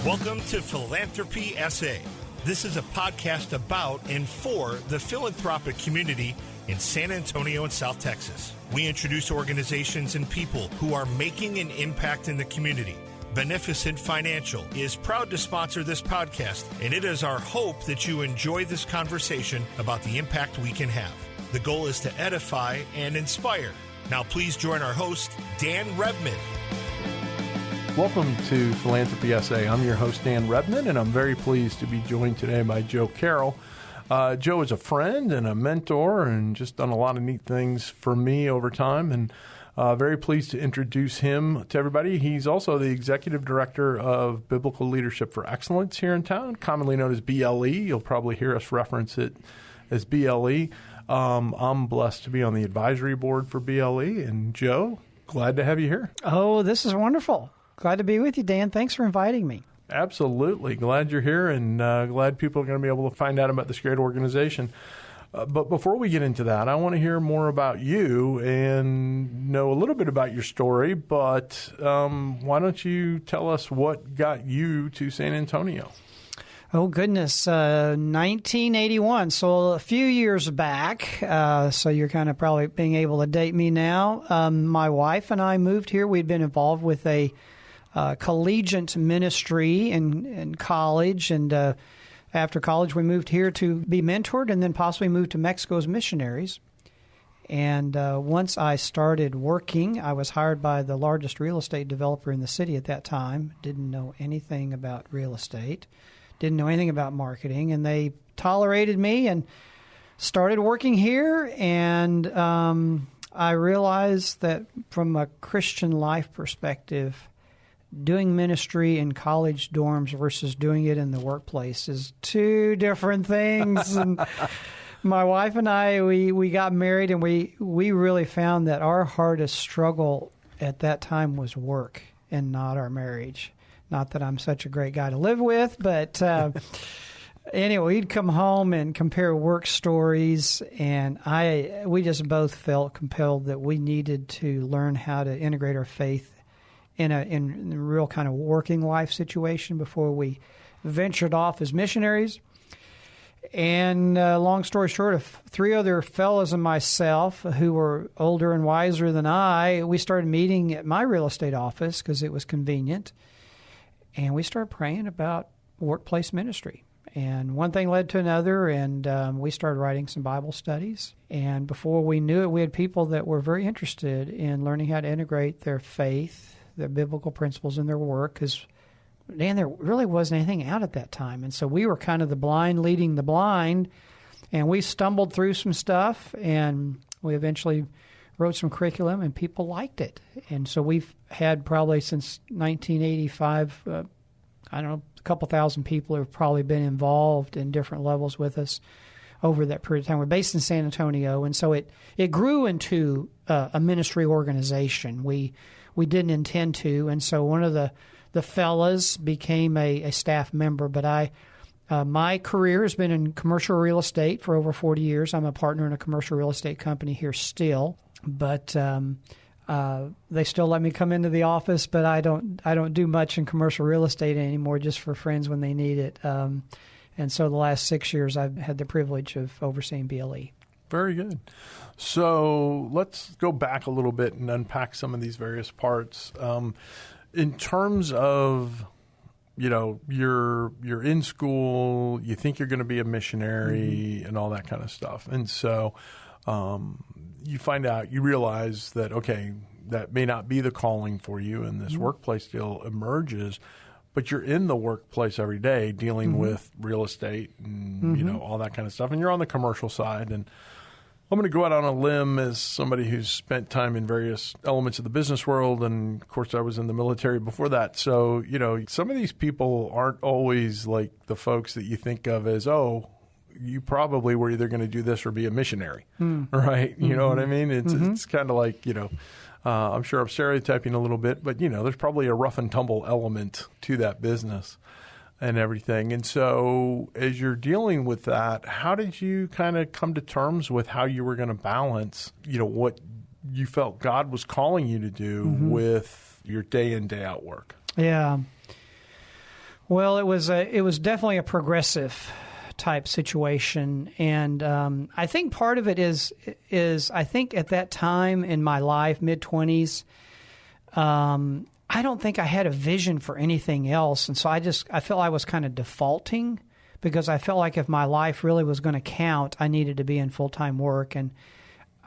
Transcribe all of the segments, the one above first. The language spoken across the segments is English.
Welcome to Philanthropy SA. This is a podcast about and for the philanthropic community in San Antonio and South Texas. We introduce organizations and people who are making an impact in the community. Beneficent Financial is proud to sponsor this podcast, and it is our hope that you enjoy this conversation about the impact we can have. The goal is to edify and inspire. Now please join our host, Dan Rebmann. Welcome to Philanthropy SA. I'm your host, Dan Rebmann, and I'm very pleased to be joined today by Joe Carroll. Joe is a friend and a mentor and just done a lot of neat things for me over time, and very pleased to introduce him to everybody. He's also the Executive Director of Biblical Leadership for Excellence here in town, commonly known as BLE. You'll probably hear us reference it as BLE. I'm blessed to be on the advisory board for BLE, and Joe, glad to have you here. Oh, this is wonderful. Glad to be with you, Dan. Thanks for inviting me. Absolutely. Glad you're here, and glad people are going to be able to find out about this great organization. But before we get into that, I want to hear more about you and know a little bit about your story. But why don't you tell us what got you to San Antonio? Oh, goodness. 1981, so a few years back. So you're kind of probably being able to date me now. My wife and I moved here. We'd been involved with a collegiate ministry in college, and after college we moved here to be mentored and then possibly moved to Mexico as missionaries. And once I started working, I was hired by the largest real estate developer in the city at that time. Didn't know anything about real estate, didn't know anything about marketing, and they tolerated me and started working here. And I realized that from a Christian life perspective, doing ministry in college dorms versus doing it in the workplace is two different things. And my wife and I, we got married, and we really found that our hardest struggle at that time was work and not our marriage. Not that I'm such a great guy to live with, but anyway, we'd come home and compare work stories, and we just both felt compelled that we needed to learn how to integrate our faith in a real kind of working life situation before we ventured off as missionaries. And long story short, of three other fellows and myself who were older and wiser than I, we started meeting at my real estate office because it was convenient, and we started praying about workplace ministry. And one thing led to another, and we started writing some Bible studies. And before we knew it, we had people that were very interested in learning how to integrate their faith, their biblical principles in their work, because, Dan, there really wasn't anything out at that time. And so we were kind of the blind leading the blind, and we stumbled through some stuff, and we eventually wrote some curriculum, and people liked it. And so we've had probably since 1985, I don't know, a couple thousand people have probably been involved in different levels with us over that period of time. We're based in San Antonio, and so it grew into a ministry organization. We didn't intend to, and so one of the fellas became a staff member. But my career has been in commercial real estate for over 40 years. I'm a partner in a commercial real estate company here still, but they still let me come into the office. But I don't do much in commercial real estate anymore, just for friends when they need it. And so the last 6 years, I've had the privilege of overseeing BLE. Very good. So let's go back a little bit and unpack some of these various parts. In terms of, you're in school, you think you're going to be a missionary and all that kind of stuff. And so you realize that, okay, that may not be the calling for you, and this workplace deal emerges. But you're in the workplace every day dealing with real estate and, all that kind of stuff. And you're on the commercial side. And I'm going to go out on a limb as somebody who's spent time in various elements of the business world. And, of course, I was in the military before that. So, some of these people aren't always like the folks that you think of as, oh, you probably were either going to do this or be a missionary, right? You know what I mean? It's kind of like, I'm sure I'm stereotyping a little bit, but, there's probably a rough and tumble element to that business and everything. And so as you're dealing with that, how did you kind of come to terms with how you were going to balance, what you felt God was calling you to do with your day in, day out work? Yeah. Well, it was definitely a progressive type situation, and I think part of it is I think at that time in my life, mid-20s, I don't think I had a vision for anything else, and so I felt I was kind of defaulting because I felt like if my life really was going to count, I needed to be in full-time work, and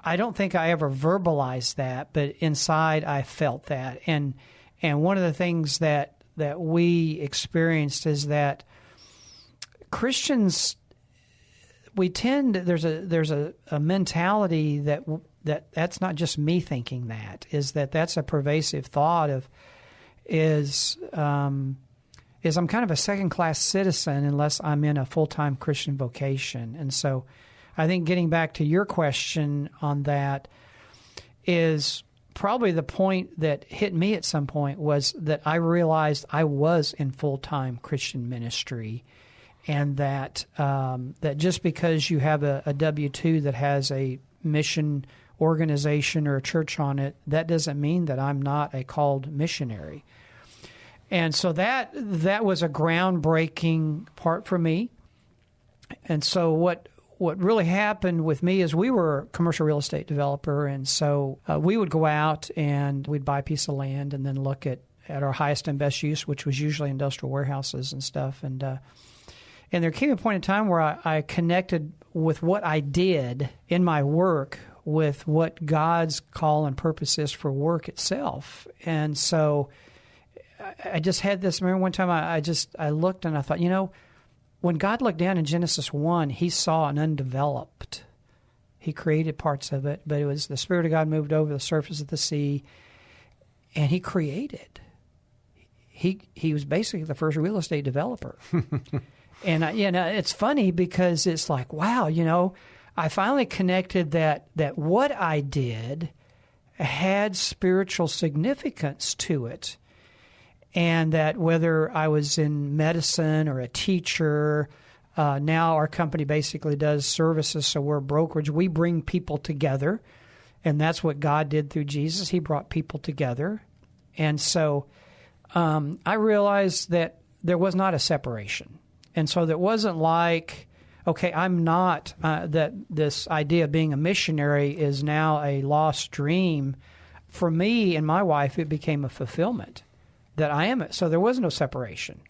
I don't think I ever verbalized that, but inside I felt that, and one of the things that we experienced is that Christians, there's a mentality that's not just me thinking that's a pervasive thought is I'm kind of a second-class citizen unless I'm in a full-time Christian vocation. And so I think getting back to your question on that is probably the point that hit me at some point was that I realized I was in full-time Christian ministry, and that just because you have a W-2 that has a mission organization or a church on it, that doesn't mean that I'm not a called missionary. And so that was a groundbreaking part for me. And so what really happened with me is we were a commercial real estate developer, and so we would go out and we'd buy a piece of land and then look at our highest and best use, which was usually industrial warehouses and stuff. And there came a point in time where I connected with what I did in my work with what God's call and purpose is for work itself. And so I just had this. Remember one time I looked and I thought, when God looked down in Genesis 1, he saw an undeveloped. He created parts of it, but it was the Spirit of God moved over the surface of the sea, and he created. He was basically the first real estate developer. And, it's funny because it's like, wow, I finally connected that what I did had spiritual significance to it. And that whether I was in medicine or a teacher, now our company basically does services, so we're a brokerage. We bring people together, and that's what God did through Jesus. He brought people together. And so I realized that there was not a separation. And so there wasn't like, okay, I'm not, that this idea of being a missionary is now a lost dream. For me and my wife, it became a fulfillment. That I am. So there was no separation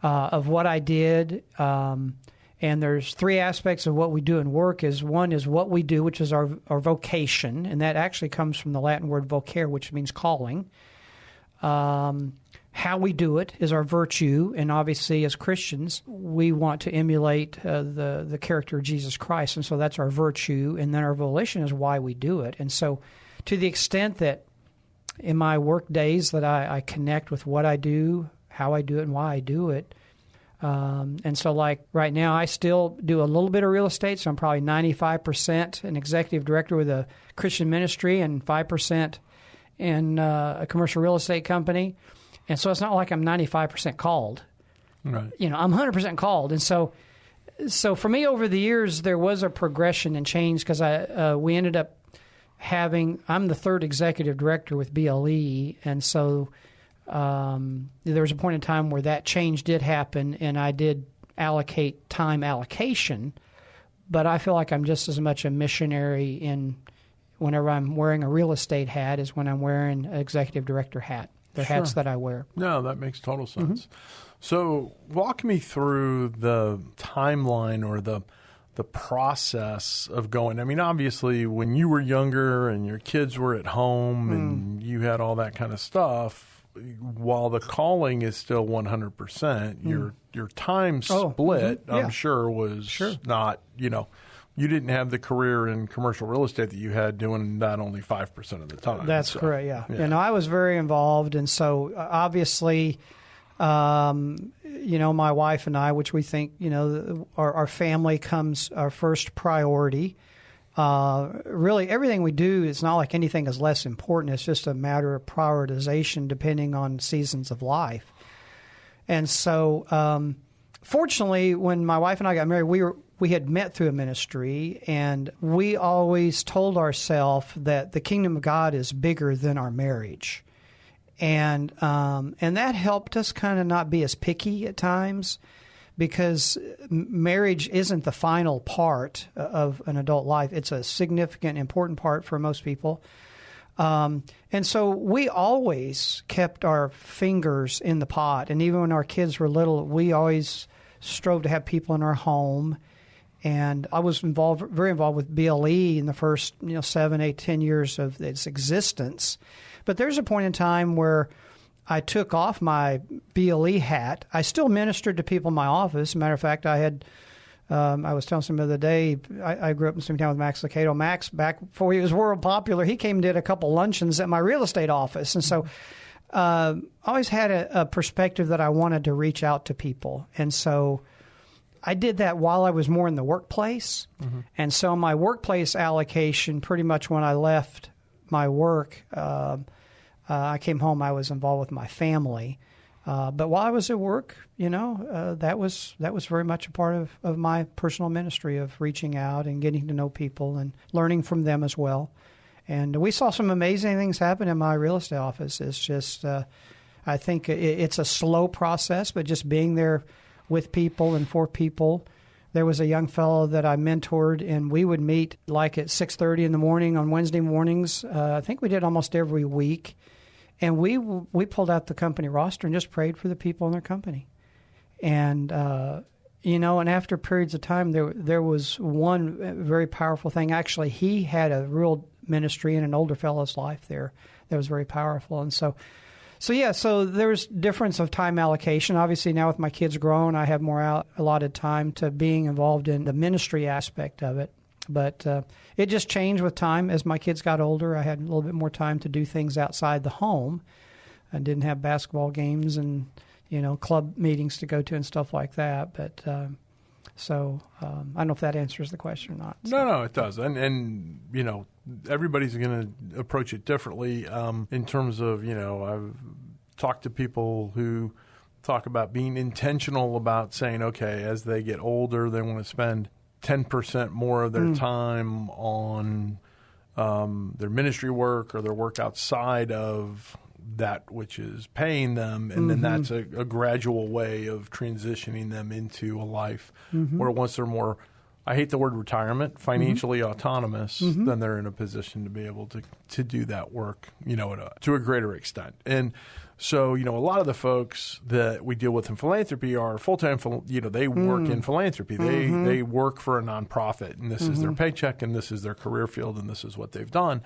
of what I did. And there's three aspects of what we do in work. One is what we do, which is our vocation, and that actually comes from the Latin word vocare, which means calling. How we do it is our virtue, and obviously as Christians, we want to emulate the character of Jesus Christ, and so that's our virtue, and then our volition is why we do it. And so to the extent that in my work days that I connect with what I do, how I do it, and why I do it. And so like right now, I still do a little bit of real estate, so I'm probably 95% an executive director with a Christian ministry and 5% in a commercial real estate company. And so it's not like I'm 95% called. Right. I'm 100% called. And so for me over the years, there was a progression and change because we ended up I'm the third executive director with BLE, and so there was a point in time where that change did happen, and I did allocate time allocation, but I feel like I'm just as much a missionary whenever I'm wearing a real estate hat as when I'm wearing an executive director hat. They're hats that I wear. No, that makes total sense. Mm-hmm. So walk me through the timeline or the process of going. I mean, obviously, when you were younger and your kids were at home and you had all that kind of stuff, while the calling is still 100%, your time split, I'm sure, was not, you didn't have the career in commercial real estate that you had doing that only 5% of the time. That's correct, yeah. I was very involved, and so obviously my wife and I, which we think, our family comes our first priority. Really, everything we do, it's not like anything is less important. It's just a matter of prioritization depending on seasons of life. And so, fortunately, when my wife and I got married, we had met through a ministry, and we always told ourselves that the kingdom of God is bigger than our marriage. And that helped us kind of not be as picky at times, because marriage isn't the final part of an adult life. It's a significant, important part for most people. And so we always kept our fingers in the pot. And even when our kids were little, we always strove to have people in our home. And I was very involved with BLE in the first 7, 8, 10 years of its existence. But there's a point in time where I took off my BLE hat. I still ministered to people in my office. As a matter of fact, I was telling somebody the other day, I grew up in the same town with Max Licato. Max, back before he was world popular, he came and did a couple luncheons at my real estate office. And so I always had a perspective that I wanted to reach out to people. And so I did that while I was more in the workplace. Mm-hmm. And so my workplace allocation, pretty much when I left my work, I came home, I was involved with my family. But while I was at work, that was very much a part of my personal ministry of reaching out and getting to know people and learning from them as well. And we saw some amazing things happen in my real estate office. It's just, I think it's a slow process, but just being there with people and for people. There was a young fellow that I mentored, and we would meet like at 6:30 in the morning on Wednesday mornings. I think we did almost every week. And we pulled out the company roster and just prayed for the people in their company. And, and after periods of time, there was one very powerful thing. Actually, he had a real ministry in an older fellow's life there that was very powerful. And so there's difference of time allocation. Obviously, now with my kids grown, I have more allotted time to being involved in the ministry aspect of it. But it just changed with time. As my kids got older, I had a little bit more time to do things outside the home. I didn't have basketball games and, club meetings to go to and stuff like that. But I don't know if that answers the question or not. So. No, it does. And everybody's going to approach it differently in terms of, I've talked to people who talk about being intentional about saying, okay, as they get older, they want to spend 10% more of their time on their ministry work or their work outside of that which is paying them. And then that's a gradual way of transitioning them into a life where once they're more, I hate the word retirement, financially autonomous, then they're in a position to be able to do that work, to a greater extent. And so, a lot of the folks that we deal with in philanthropy are full-time, they work in philanthropy. They work for a nonprofit, and this is their paycheck, and this is their career field, and this is what they've done.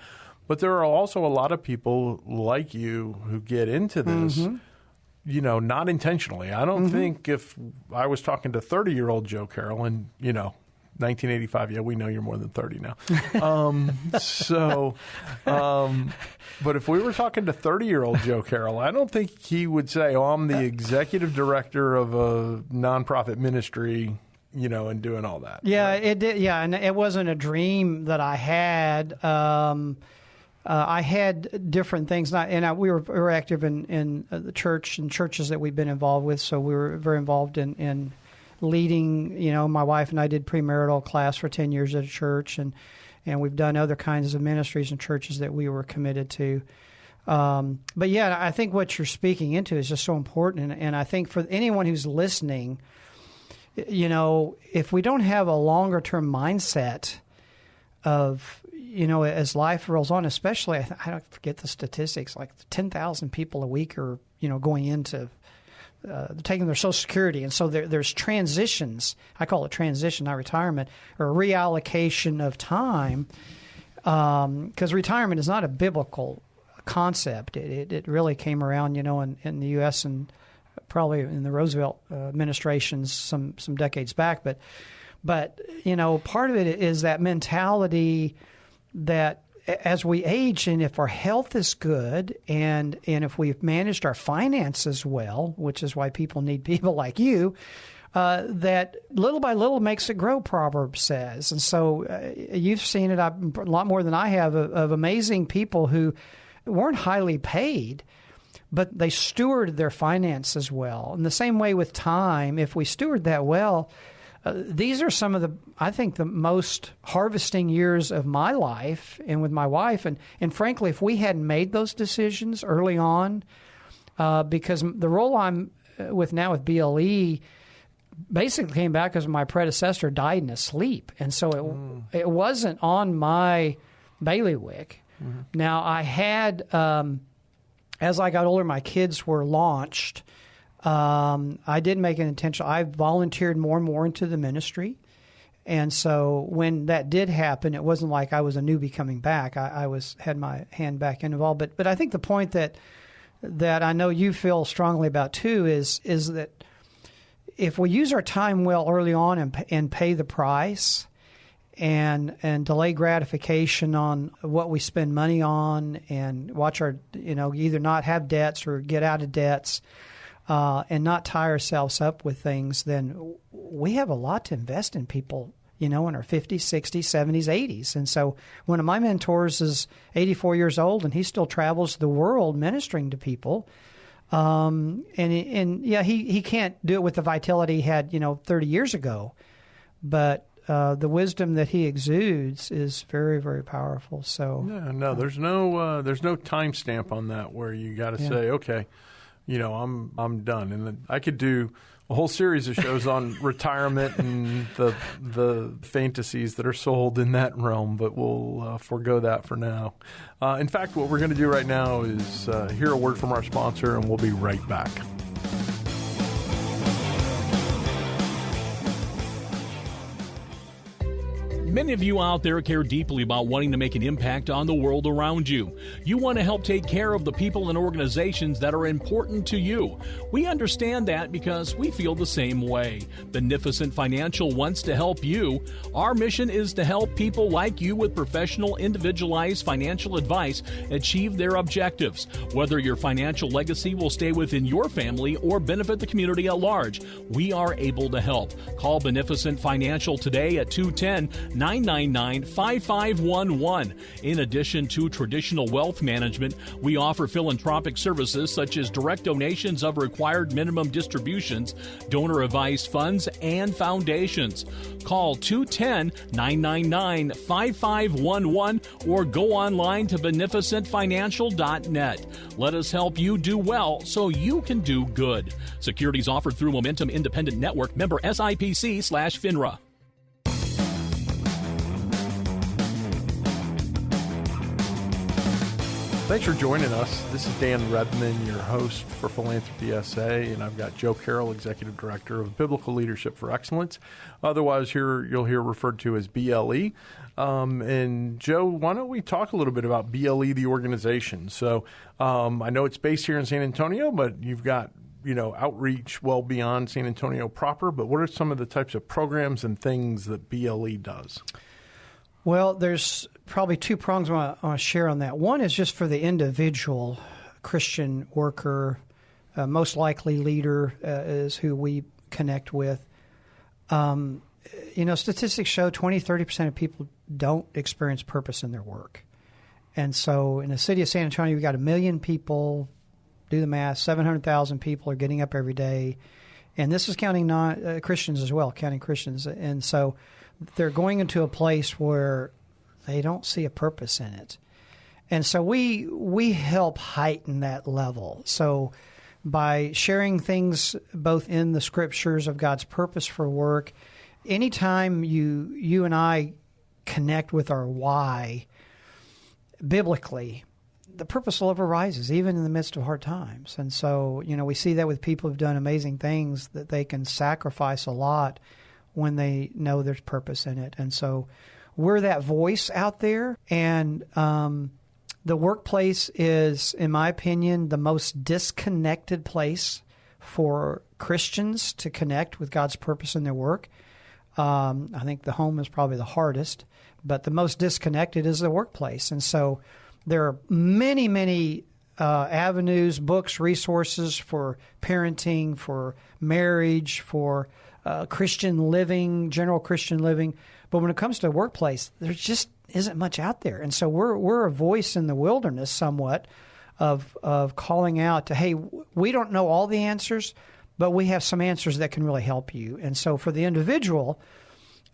But there are also a lot of people like you who get into this, not intentionally. I don't think if I was talking to 30-year-old Joe Carroll and, 1985, we know you're more than 30 now. But if we were talking to 30-year-old Joe Carroll, I don't think he would say, I'm the executive director of a nonprofit ministry, and doing all that. Yeah, right? It did. Yeah, and it wasn't a dream that I had. I had different things, we were active in the church and churches that we've been involved with, so we were very involved in leading. My wife and I did premarital class for 10 years at a church, and we've done other kinds of ministries and churches that we were committed to. But yeah, I think what you're speaking into is just so important, and I think for anyone who's listening, if we don't have a longer-term mindset of, as life rolls on, especially, I don't forget the statistics, like 10,000 people a week are, going into taking their Social Security. And so there's transitions. I call it transition, not retirement, or reallocation of time, because retirement is not a biblical concept. It really came around, in the U.S. and probably in the Roosevelt administrations some decades back. But part of it is that mentality that as we age, and if our health is good, and if we've managed our finances well, which is why people need people like you, that little by little makes it grow, Proverbs says. And so you've seen it a lot more than I have of amazing people who weren't highly paid, but they stewarded their finances well. In the same way with time, if we steward that well, these are some of the most harvesting years of my life and with my wife. And frankly, if we hadn't made those decisions early on, because the role I'm with now with BLE basically came back because my predecessor died in his sleep. And so it wasn't on my bailiwick. Mm-hmm. Now, I had, as I got older, my kids were launched. I did make an intention. I volunteered more and more into the ministry. And so when that did happen, it wasn't like I was a newbie coming back. I had my hand back involved. But I think the point that I know you feel strongly about too is that if we use our time well early on and pay the price and delay gratification on what we spend money on and watch our, either not have debts or get out of debts, and not tie ourselves up with things, then we have a lot to invest in people, in our 50s, 60s, 70s, 80s. And so one of my mentors is 84 years old, and he still travels the world ministering to people. He can't do it with the vitality he had, 30 years ago. But the wisdom that he exudes is very, very powerful. So there's no time stamp on that where you got to say, okay, I'm done. And I could do a whole series of shows on retirement and the fantasies that are sold in that realm, but we'll forego that for now. In fact, what we're going to do right now is hear a word from our sponsor, and we'll be right back. Many of you out there care deeply about wanting to make an impact on the world around you. You want to help take care of the people and organizations that are important to you. We understand that because we feel the same way. Beneficent Financial wants to help you. Our mission is to help people like you with professional, individualized financial advice achieve their objectives. Whether your financial legacy will stay within your family or benefit the community at large, we are able to help. Call Beneficent Financial today at 210-999-5511. In addition to traditional wealth management, we offer philanthropic services such as direct donations of required minimum distributions, donor-advised funds, and foundations. Call 210-999-5511 or go online to beneficentfinancial.net. Let us help you do well so you can do good. Securities offered through Momentum Independent Network, member SIPC/FINRA. Thanks for joining us. This is Dan Rebmann, your host for Philanthropy SA, and I've got Joe Carroll, Executive Director of Biblical Leadership for Excellence. Otherwise, you'll hear referred to as BLE. And Joe, why don't we talk a little bit about BLE, the organization? So I know it's based here in San Antonio, but you've got outreach well beyond San Antonio proper. But what are some of the types of programs and things that BLE does? Well, there's probably two prongs I want to share on that. One is just for the individual Christian worker, most likely leader is who we connect with. Statistics show 20-30% of people don't experience purpose in their work. And so in the city of San Antonio, we've got 1 million people, do the math, 700,000 people are getting up every day. And this is counting non-Christians as well, counting Christians. And so they're going into a place where they don't see a purpose in it. And so we help heighten that level. So by sharing things both in the scriptures of God's purpose for work, anytime you and I connect with our why biblically, the purpose level rises, even in the midst of hard times. And so, we see that with people who've done amazing things, that they can sacrifice a lot when they know there's purpose in it. And so we're that voice out there. And the workplace is, in my opinion, the most disconnected place for Christians to connect with God's purpose in their work. I think the home is probably the hardest, but the most disconnected is the workplace. And so there are many, many avenues, books, resources for parenting, for marriage, for Christian living, general Christian living. But when it comes to workplace, there just isn't much out there. And so we're a voice in the wilderness somewhat of calling out to, hey, we don't know all the answers, but we have some answers that can really help you. And so for the individual,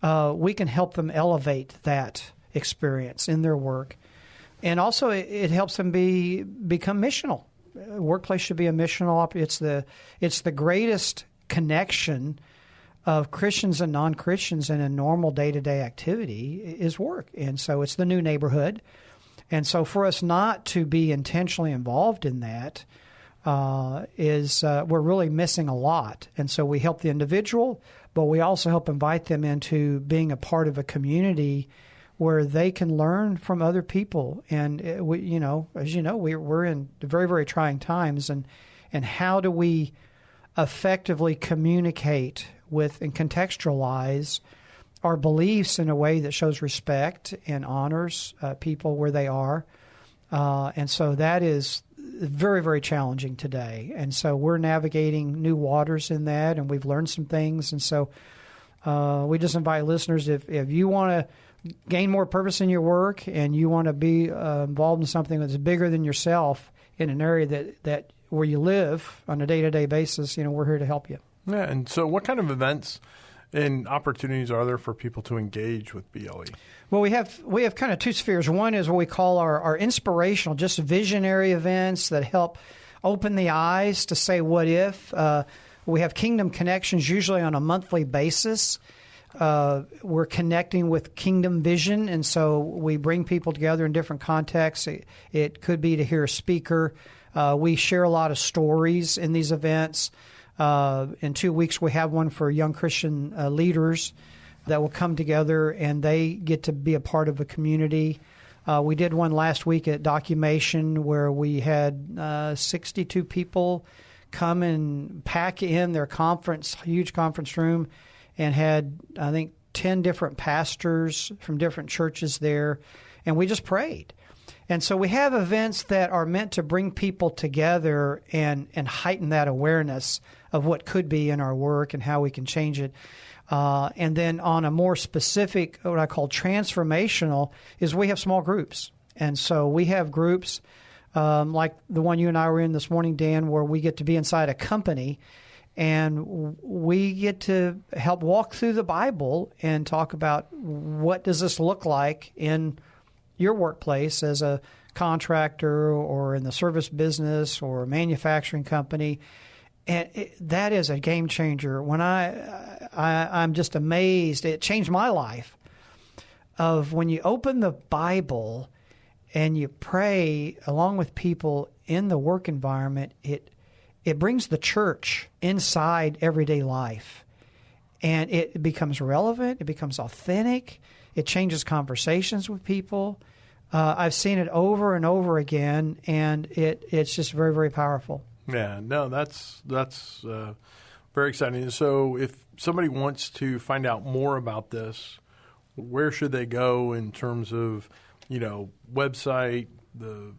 we can help them elevate that experience in their work. And also it helps them become missional. Workplace should be a missional. It's the greatest connection of Christians and non-Christians in a normal day-to-day activity is work. And so it's the new neighborhood. And so for us not to be intentionally involved in that we're really missing a lot. And so we help the individual, but we also help invite them into being a part of a community where they can learn from other people. And we, as you know, we're in very, very trying times. And how do we effectively communicate with and contextualize our beliefs in a way that shows respect and honors people where they are? And so that is very, very challenging today. And so we're navigating new waters in that, and we've learned some things. And so we just invite listeners, if you want to gain more purpose in your work and you want to be involved in something that's bigger than yourself in an area that where you live on a day-to-day basis, we're here to help you. Yeah, and so what kind of events and opportunities are there for people to engage with BLE? Well, we have kind of two spheres. One is what we call our inspirational, just visionary events that help open the eyes to say, what if? We have Kingdom Connections usually on a monthly basis. We're connecting with Kingdom Vision, and so we bring people together in different contexts. It could be to hear a speaker. We share a lot of stories in these events. In 2 weeks, we have one for young Christian leaders that will come together, and they get to be a part of a community. We did one last week at Documation where we had 62 people come and pack in their huge conference room, and had, I think, 10 different pastors from different churches there, and we just prayed. And so we have events that are meant to bring people together and heighten that awareness of what could be in our work and how we can change it. And then on a more specific, what I call transformational, is we have small groups. And so we have groups like the one you and I were in this morning, Dan, where we get to be inside a company and we get to help walk through the Bible and talk about what does this look like in your workplace as a contractor or in the service business or a manufacturing company. And that is a game changer. When I'm just amazed. It changed my life of when you open the Bible and you pray along with people in the work environment, it brings the church inside everyday life. And it becomes relevant. It becomes authentic. It changes conversations with people. I've seen it over and over again, and it's just very, very powerful. Yeah, no, that's very exciting. So if somebody wants to find out more about this, where should they go in terms of, website, the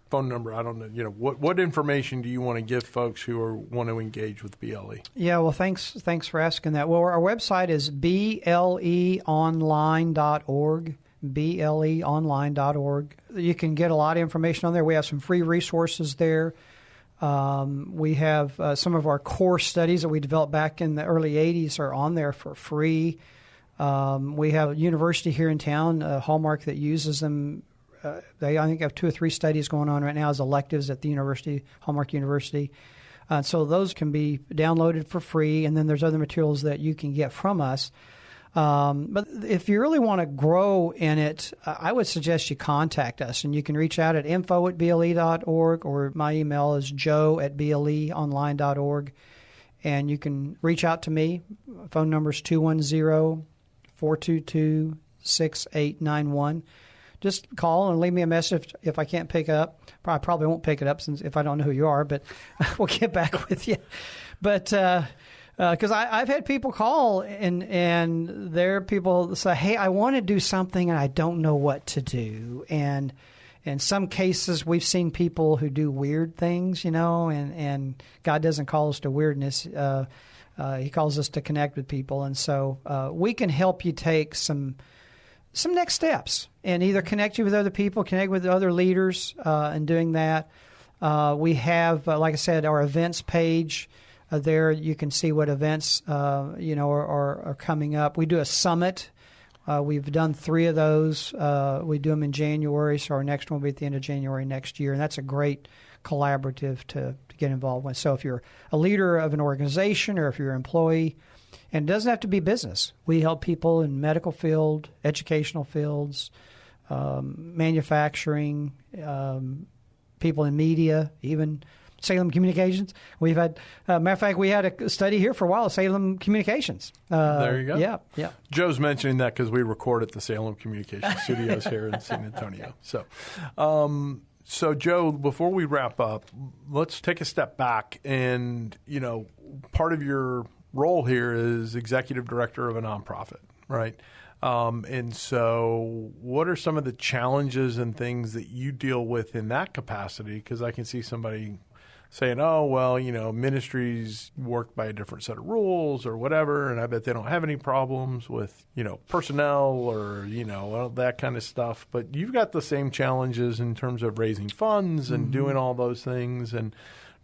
phone number? I don't know. What information do you want to give folks who want to engage with BLE? Yeah, well, thanks for asking that. Well, our website is BLEonline.org. BLEonline.org. You can get a lot of information on there. We have some free resources there. We have some of our core studies that we developed back in the early 80s are on there for free. We have a university here in town, Hallmark, that uses them. They, I think, have 2 or 3 studies going on right now as electives at the university, Hallmark University. So those can be downloaded for free, and then there's other materials that you can get from us. But if you really want to grow in it, I would suggest you contact us, and you can reach out at info@ble.org, or my email is joe@bleonline.org, and you can reach out to me. Phone number is 210-422-6891. Just call and leave me a message if I can't pick up. I probably won't pick it up since if I don't know who you are, but we'll get back with you. But because I've had people call and there are people say, hey, I want to do something and I don't know what to do. And in some cases, we've seen people who do weird things, and God doesn't call us to weirdness. He calls us to connect with people. And so we can help you take some next steps and either connect you with other people, connect with other leaders, and doing that. We have, like I said, our events page. there you can see what events are coming up. We do a summit. We've done 3 of those. We do them in January, so our next one will be at the end of January next year, and that's a great collaborative to get involved with. So if you're a leader of an organization or if you're an employee, and it doesn't have to be business. We help people in medical field, educational fields, manufacturing, people in media, even Salem Communications. We've had, matter of fact, we had a study here for a while, Salem Communications. There you go. Yeah. Joe's mentioning that because we record at the Salem Communications Studios here in San Antonio. So, Joe, before we wrap up, let's take a step back. And, part of your role here is executive director of a nonprofit, right? And so what are some of the challenges and things that you deal with in that capacity? Because I can see somebody saying, oh, well, ministries work by a different set of rules or whatever, and I bet they don't have any problems with, personnel or, that kind of stuff. But you've got the same challenges in terms of raising funds and doing all those things and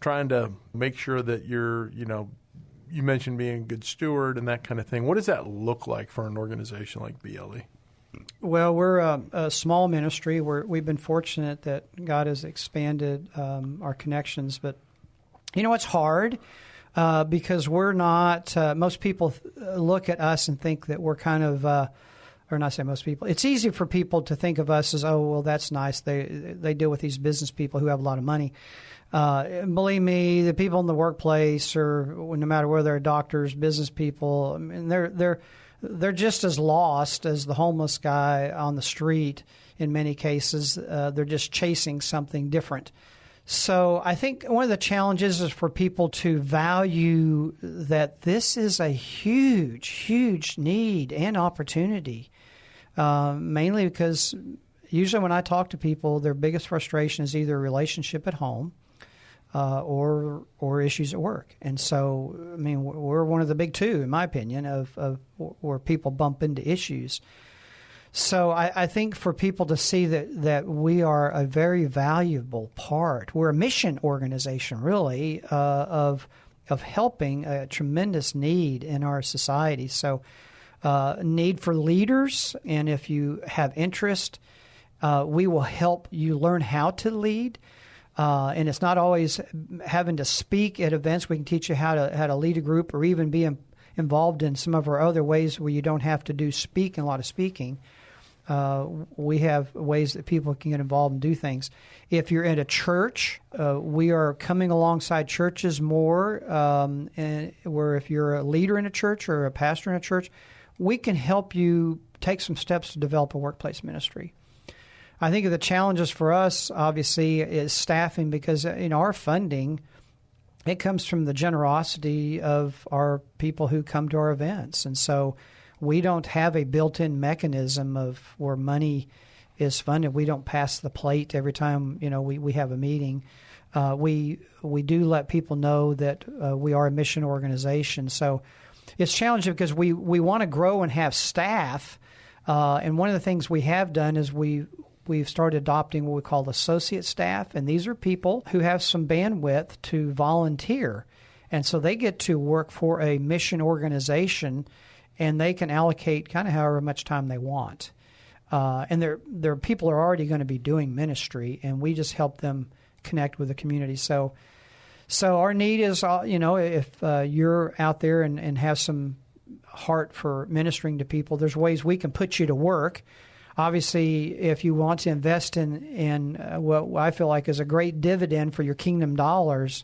trying to make sure that you're, you mentioned being a good steward and that kind of thing. What does that look like for an organization like BLE? Well, we're a small ministry. We've been fortunate that God has expanded our connections. But, it's hard because we're not most people look at us and think that we're kind of or not say most people. It's easy for people to think of us as, oh, well, that's nice. They deal with these business people who have a lot of money. Believe me, the people in the workplace, or no matter whether they're doctors, business people, I mean, they're just as lost as the homeless guy on the street. In many cases, they're just chasing something different. So I think one of the challenges is for people to value that this is a huge, huge need and opportunity, mainly because usually when I talk to people, their biggest frustration is either a relationship at home or issues at work. And so, I mean, we're one of the big 2, in my opinion, of where people bump into issues. So I think for people to see that we are a very valuable part, we're a mission organization, really, of helping a tremendous need in our society. So need for leaders, and if you have interest, we will help you learn how to lead. And it's not always having to speak at events. We can teach you how to lead a group or even be involved in some of our other ways where you don't have to do a lot of speaking. We have ways that people can get involved and do things. If you're in a church, we are coming alongside churches more, and where if you're a leader in a church or a pastor in a church, we can help you take some steps to develop a workplace ministry. I think of the challenges for us, obviously, is staffing because our funding, it comes from the generosity of our people who come to our events. And so we don't have a built-in mechanism of where money is funded. We don't pass the plate every time we have a meeting. We do let people know that we are a mission organization. So it's challenging because we want to grow and have staff. And one of the things we have done is we've started adopting what we call associate staff, and these are people who have some bandwidth to volunteer. And so they get to work for a mission organization, and they can allocate kind of however much time they want. And their people are already going to be doing ministry, and we just help them connect with the community. So our need is, if you're out there and have some heart for ministering to people, there's ways we can put you to work. Obviously, if you want to invest in what I feel like is a great dividend for your kingdom dollars,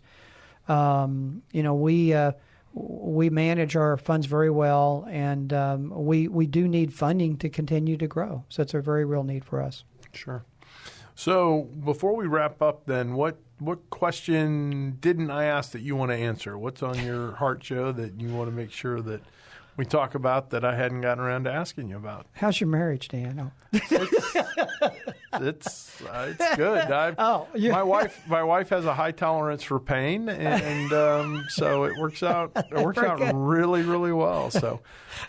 we manage our funds very well, and we do need funding to continue to grow. So it's a very real need for us. Sure. So before we wrap up, then, what question didn't I ask that you want to answer? What's on your heart, Joe, that you want to make sure that we talk about that I hadn't gotten around to asking you about? How's your marriage, Dan? Oh. It's good. My wife has a high tolerance for pain, and so it works out. It works out really, really well. So,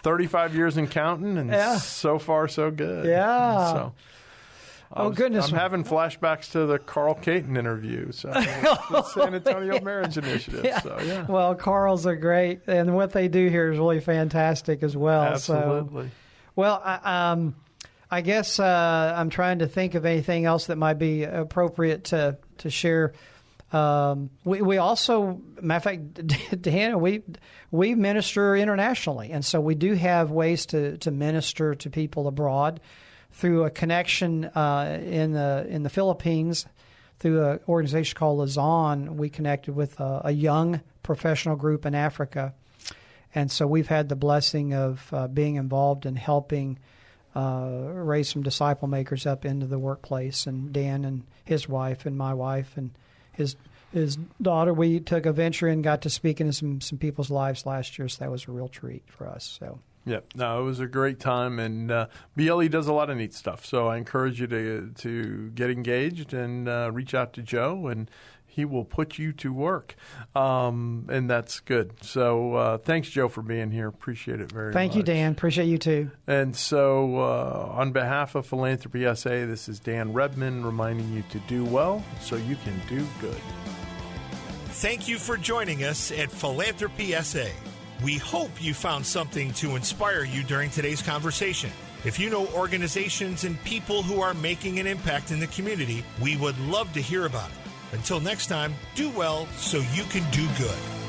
35 years and counting, and so far so good. Yeah. So, goodness. I'm having flashbacks to the Carl Caton interview, so the San Antonio Marriage Initiative. Yeah. So, yeah. Well, Carl's are great, and what they do here is really fantastic as well. Absolutely. So, well, I guess I'm trying to think of anything else that might be appropriate to share. We also, matter of fact, Dan, we minister internationally, and so we do have ways to minister to people abroad through a connection in the Philippines through an organization called Luzon. We connected with a young professional group in Africa, and so we've had the blessing of being involved in helping raise some disciple makers up into the workplace. And Dan and his wife and my wife and his daughter, we took a venture and got to speak into some people's lives last year, so that was a real treat for us. So. Yeah, no, it was a great time, and BLE does a lot of neat stuff. So I encourage you to get engaged and reach out to Joe, and he will put you to work, and that's good. So thanks, Joe, for being here. Appreciate it very much. Thank you, Dan. Appreciate you too. And so on behalf of Philanthropy SA, this is Dan Rebmann reminding you to do well so you can do good. Thank you for joining us at Philanthropy SA. We hope you found something to inspire you during today's conversation. If you know organizations and people who are making an impact in the community, we would love to hear about it. Until next time, do well so you can do good.